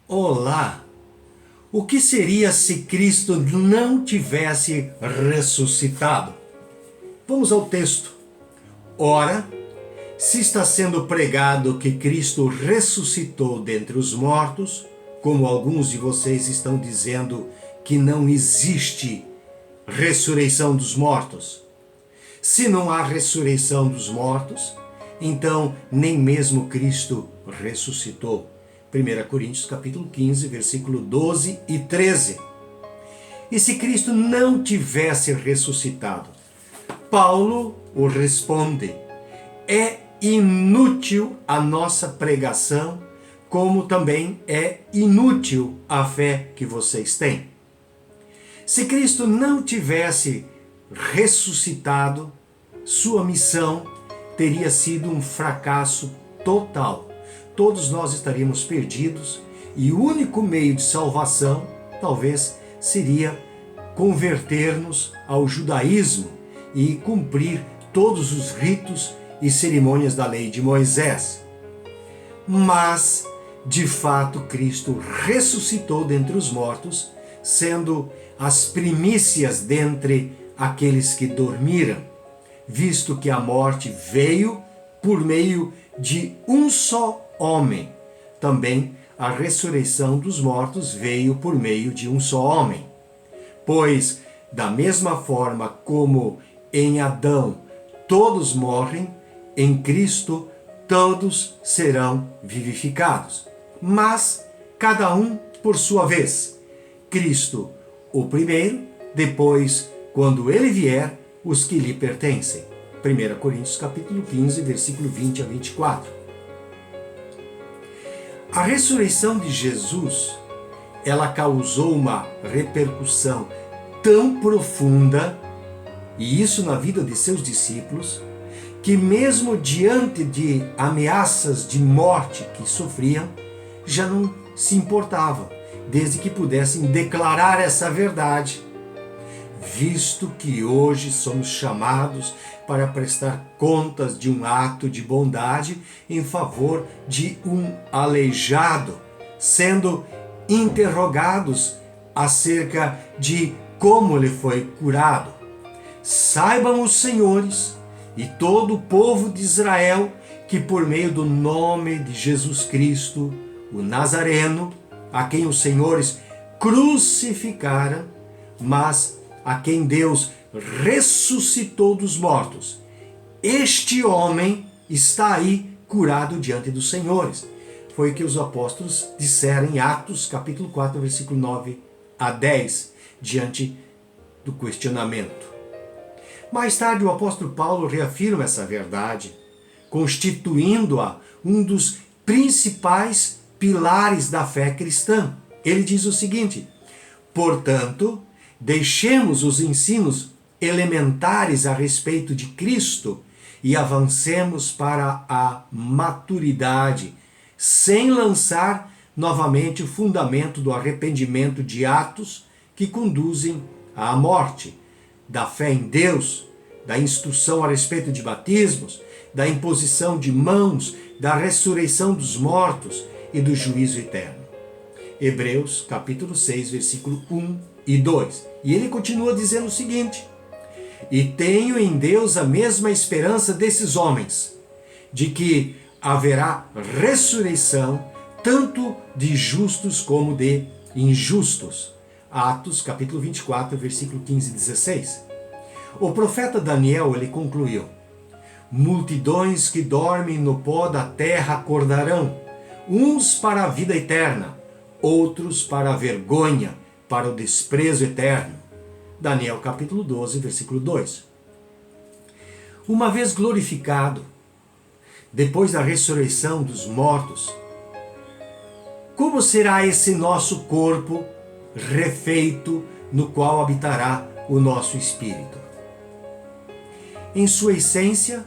Olá! O que seria se Cristo não tivesse ressuscitado? Vamos ao texto. Ora, se está sendo pregado que Cristo ressuscitou dentre os mortos, como alguns de vocês estão dizendo que não existe ressurreição dos mortos. Se não há ressurreição dos mortos, então nem mesmo Cristo ressuscitou. 1 Coríntios capítulo 15, versículo 12 e 13. E se Cristo não tivesse ressuscitado? Paulo o responde: é inútil a nossa pregação, como também é inútil a fé que vocês têm. Se Cristo não tivesse ressuscitado, sua missão teria sido um fracasso total. Todos nós estaríamos perdidos e o único meio de salvação, talvez, seria converter-nos ao judaísmo e cumprir todos os ritos e cerimônias da lei de Moisés. Mas, de fato, Cristo ressuscitou dentre os mortos, sendo as primícias dentre aqueles que dormiram, visto que a morte veio por meio de um só homem. Também a ressurreição dos mortos veio por meio de um só homem. Pois, da mesma forma como em Adão todos morrem, em Cristo todos serão vivificados. Mas cada um por sua vez. Cristo o primeiro, depois, quando ele vier, os que lhe pertencem. 1 Coríntios capítulo 15, versículo 20 a 24. A ressurreição de Jesus, ela causou uma repercussão tão profunda, e isso na vida de seus discípulos, que mesmo diante de ameaças de morte que sofriam, já não se importavam, desde que pudessem declarar essa verdade, visto que hoje somos chamados para prestar contas de um ato de bondade em favor de um aleijado, sendo interrogados acerca de como ele foi curado. Saibam os senhores e todo o povo de Israel que por meio do nome de Jesus Cristo, o Nazareno, a quem os senhores crucificaram, mas a quem Deus ressuscitou dos mortos, este homem está aí curado diante dos senhores. Foi o que os apóstolos disseram em Atos capítulo 4, versículo 9 a 10, diante do questionamento. Mais tarde o apóstolo Paulo reafirma essa verdade, constituindo-a um dos principais pilares da fé cristã. Ele diz o seguinte: portanto, deixemos os ensinos elementares a respeito de Cristo e avancemos para a maturidade, sem lançar novamente o fundamento do arrependimento de atos que conduzem à morte, da fé em Deus, da instrução a respeito de batismos, da imposição de mãos, da ressurreição dos mortos e do juízo eterno. Hebreus capítulo 6, versículo 1 e 2. E ele continua dizendo o seguinte: e tenho em Deus a mesma esperança desses homens, de que haverá ressurreição tanto de justos como de injustos. Atos capítulo 24, versículo 15 e 16. O profeta Daniel, ele concluiu: multidões que dormem no pó da terra acordarão, uns para a vida eterna, outros para a vergonha, para o desprezo eterno. Daniel capítulo 12, versículo 2. Uma vez glorificado, depois da ressurreição dos mortos, como será esse nosso corpo refeito no qual habitará o nosso espírito? Em sua essência,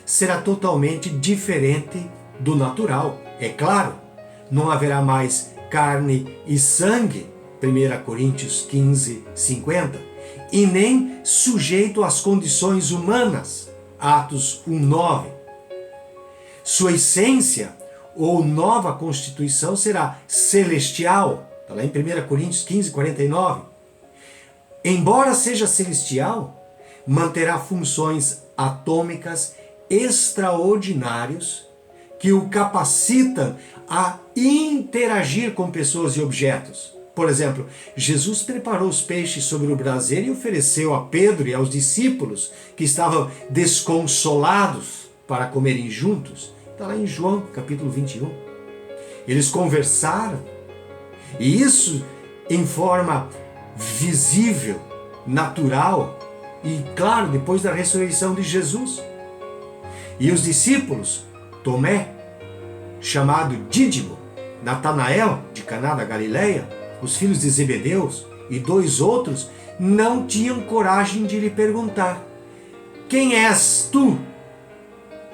será totalmente diferente do natural. É claro, não haverá mais carne e sangue, 1 Coríntios 15, 50, e nem sujeito às condições humanas, Atos 1, 9. Sua essência, ou nova constituição será celestial. Está lá em 1 Coríntios 15, 49. Embora seja celestial, manterá funções atômicas extraordinárias que o capacitam a interagir com pessoas e objetos. Por exemplo, Jesus preparou os peixes sobre o braseiro e ofereceu a Pedro e aos discípulos que estavam desconsolados para comerem juntos. Está lá em João, capítulo 21. Eles conversaram, e isso em forma visível, natural, e claro, depois da ressurreição de Jesus. E os discípulos, Tomé, chamado Dídimo, Natanael, de Caná da Galileia, os filhos de Zebedeus e 2 outros, não tinham coragem de lhe perguntar: quem és tu?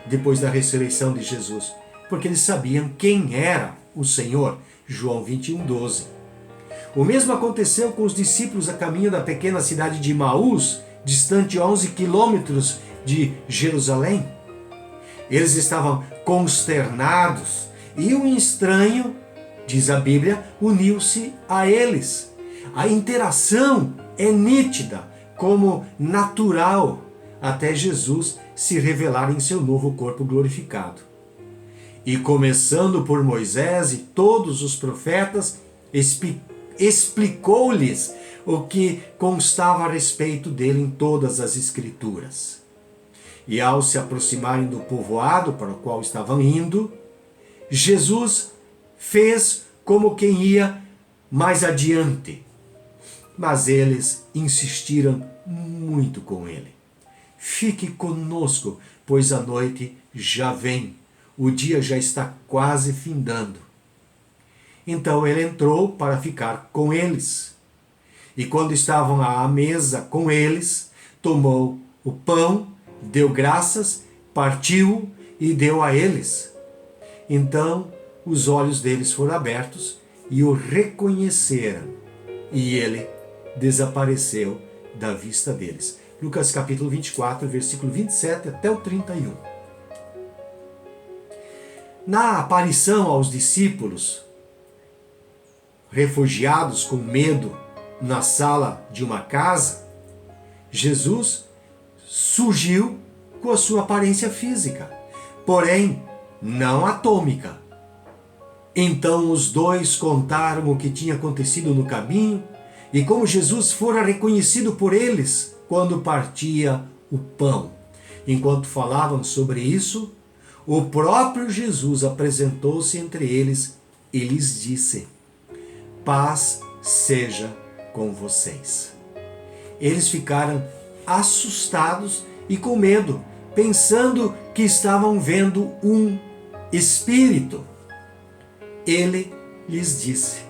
Depois da ressurreição de Jesus, porque eles sabiam quem era o Senhor. João 21, 12. O mesmo aconteceu com os discípulos a caminho da pequena cidade de Maús, distante 11 quilômetros de Jerusalém. Eles estavam consternados e um estranho, diz a Bíblia, uniu-se a eles. A interação é nítida, como natural, até Jesus se revelar em seu novo corpo glorificado. E começando por Moisés e todos os profetas, explicou-lhes o que constava a respeito dele em todas as Escrituras. E ao se aproximarem do povoado para o qual estavam indo, Jesus fez como quem ia mais adiante. Mas eles insistiram muito com ele: fique conosco, pois a noite já vem, o dia já está quase findando. Então ele entrou para ficar com eles. E quando estavam à mesa com eles, tomou o pão, deu graças, partiu e deu a eles. Então os olhos deles foram abertos e o reconheceram, e ele desapareceu da vista deles. Lucas capítulo 24, versículo 27 até o 31. Na aparição aos discípulos, refugiados com medo na sala de uma casa, Jesus surgiu com a sua aparência física, porém não atômica. Então os 2 contaram o que tinha acontecido no caminho e como Jesus fora reconhecido por eles quando partia o pão. Enquanto falavam sobre isso, o próprio Jesus apresentou-se entre eles e lhes disse: paz seja com vocês. Eles ficaram assustados e com medo, pensando que estavam vendo um espírito. Ele lhes disse: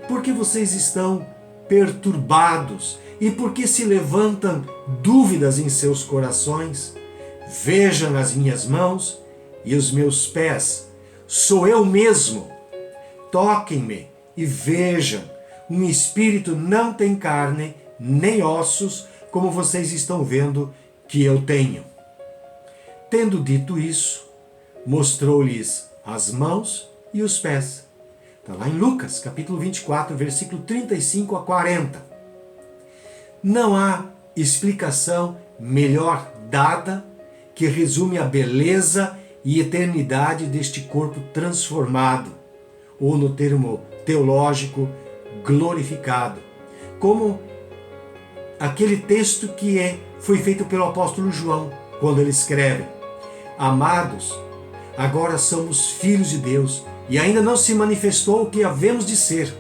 por que vocês estão perturbados e por que se levantam dúvidas em seus corações? Vejam as minhas mãos e os meus pés, sou eu mesmo. Toquem-me e vejam, um espírito não tem carne nem ossos, como vocês estão vendo que eu tenho. Tendo dito isso, mostrou-lhes as mãos e os pés. Está lá em Lucas, capítulo 24, versículo 35 a 40. Não há explicação melhor dada que resume a beleza e eternidade deste corpo transformado, ou no termo teológico, glorificado, como aquele texto que foi feito pelo apóstolo João, quando ele escreve: amados, agora somos filhos de Deus, e ainda não se manifestou o que havemos de ser,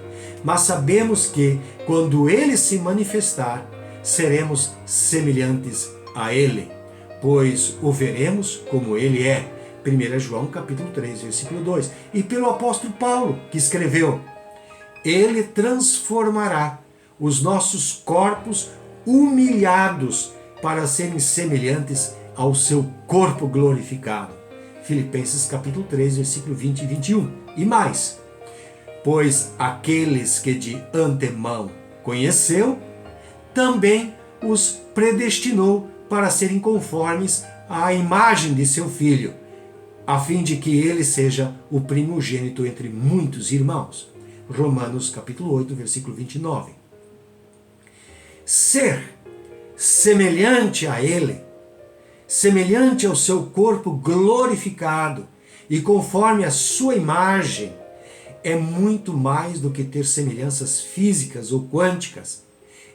mas sabemos que, quando ele se manifestar, seremos semelhantes a ele, pois o veremos como ele é. 1 João capítulo 3, versículo 2. E pelo apóstolo Paulo, que escreveu: ele transformará os nossos corpos humilhados para serem semelhantes ao seu corpo glorificado. Filipenses capítulo 3, versículo 20 e 21. E mais: pois aqueles que de antemão conheceu, também os predestinou para serem conformes à imagem de seu Filho, a fim de que ele seja o primogênito entre muitos irmãos. Romanos capítulo 8, versículo 29. Ser semelhante a ele, semelhante ao seu corpo glorificado e conforme a sua imagem, é muito mais do que ter semelhanças físicas ou quânticas.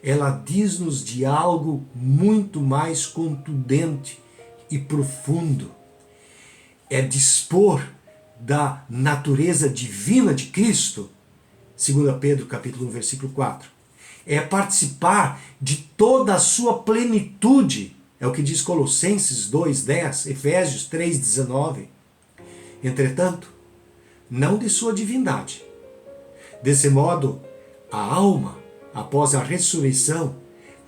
Ela diz-nos de algo muito mais contundente e profundo. É dispor da natureza divina de Cristo, 2 Pedro capítulo 1, versículo 4. É participar de toda a sua plenitude, é o que diz Colossenses 2:10, Efésios 3:19. Entretanto, não de sua divindade. Desse modo, a alma, após a ressurreição,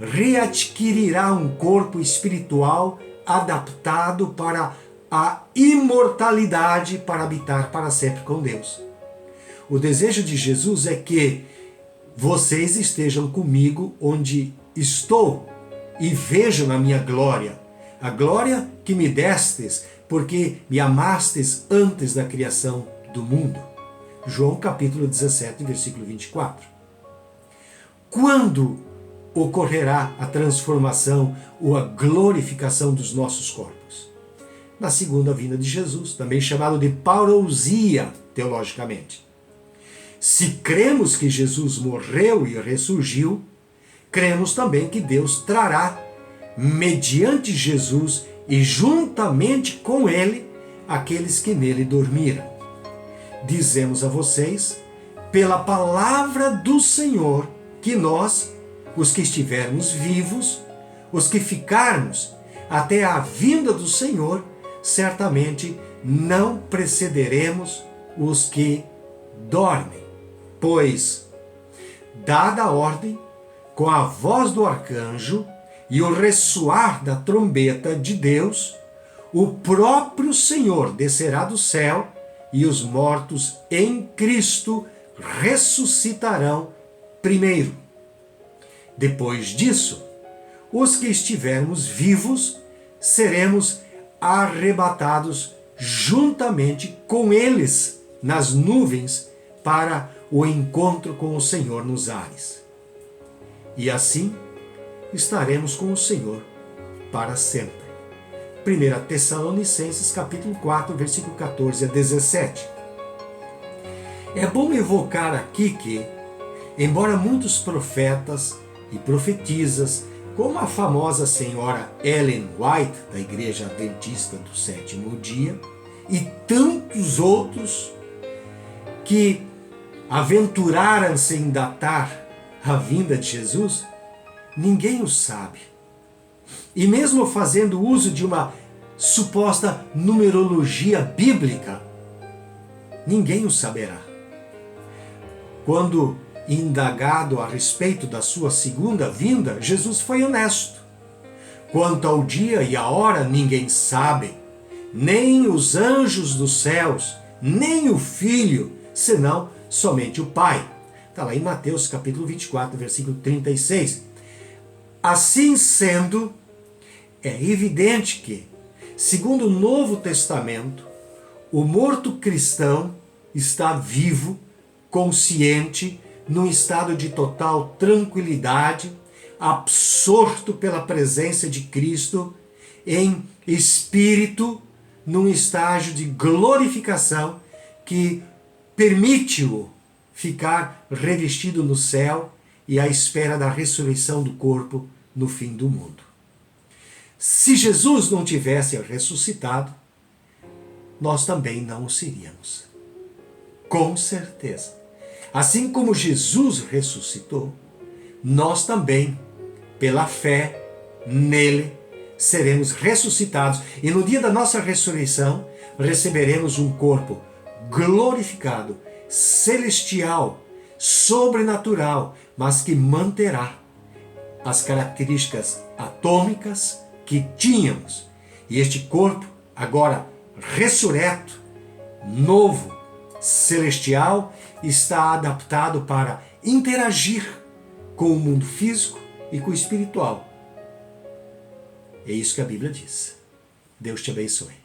readquirirá um corpo espiritual adaptado para a imortalidade, para habitar para sempre com Deus. O desejo de Jesus é que vocês estejam comigo onde estou e vejam a minha glória, a glória que me destes, porque me amastes antes da criação do mundo. João capítulo 17, versículo 24. Quando ocorrerá a transformação ou a glorificação dos nossos corpos? Na segunda vinda de Jesus, também chamado de parousia teologicamente. Se cremos que Jesus morreu e ressurgiu, cremos também que Deus trará, mediante Jesus e juntamente com ele, aqueles que nele dormiram. Dizemos a vocês, pela palavra do Senhor, que nós, os que estivermos vivos, os que ficarmos até a vinda do Senhor, certamente não precederemos os que dormem. Pois, dada a ordem, com a voz do arcanjo e o ressoar da trombeta de Deus, o próprio Senhor descerá do céu e os mortos em Cristo ressuscitarão primeiro. Depois disso, os que estivermos vivos seremos arrebatados juntamente com eles nas nuvens para o encontro com o Senhor nos ares. E assim estaremos com o Senhor para sempre. 1 Tessalonicenses capítulo 4, versículo 14 a 17. É bom evocar aqui que, embora muitos profetas e profetisas, como a famosa senhora Ellen White, da Igreja Adventista do Sétimo Dia, e tantos outros que aventuraram-se em datar a vinda de Jesus, ninguém o sabe. E mesmo fazendo uso de uma suposta numerologia bíblica, ninguém o saberá. Quando indagado a respeito da sua segunda vinda, Jesus foi honesto. Quanto ao dia e a hora, ninguém sabe, nem os anjos dos céus, nem o Filho, senão somente o Pai. Está lá em Mateus capítulo 24, versículo 36. Assim sendo, é evidente que, segundo o Novo Testamento, o morto cristão está vivo, consciente, num estado de total tranquilidade, absorto pela presença de Cristo, em espírito, num estágio de glorificação que permite-o ficar revestido no céu e à espera da ressurreição do corpo no fim do mundo. Se Jesus não tivesse ressuscitado, nós também não o seríamos. Com certeza. Assim como Jesus ressuscitou, nós também, pela fé nele, seremos ressuscitados e no dia da nossa ressurreição receberemos um corpo glorificado, celestial, sobrenatural, mas que manterá as características atômicas que tínhamos. E este corpo, agora ressurreto, novo, celestial, está adaptado para interagir com o mundo físico e com o espiritual. É isso que a Bíblia diz. Deus te abençoe.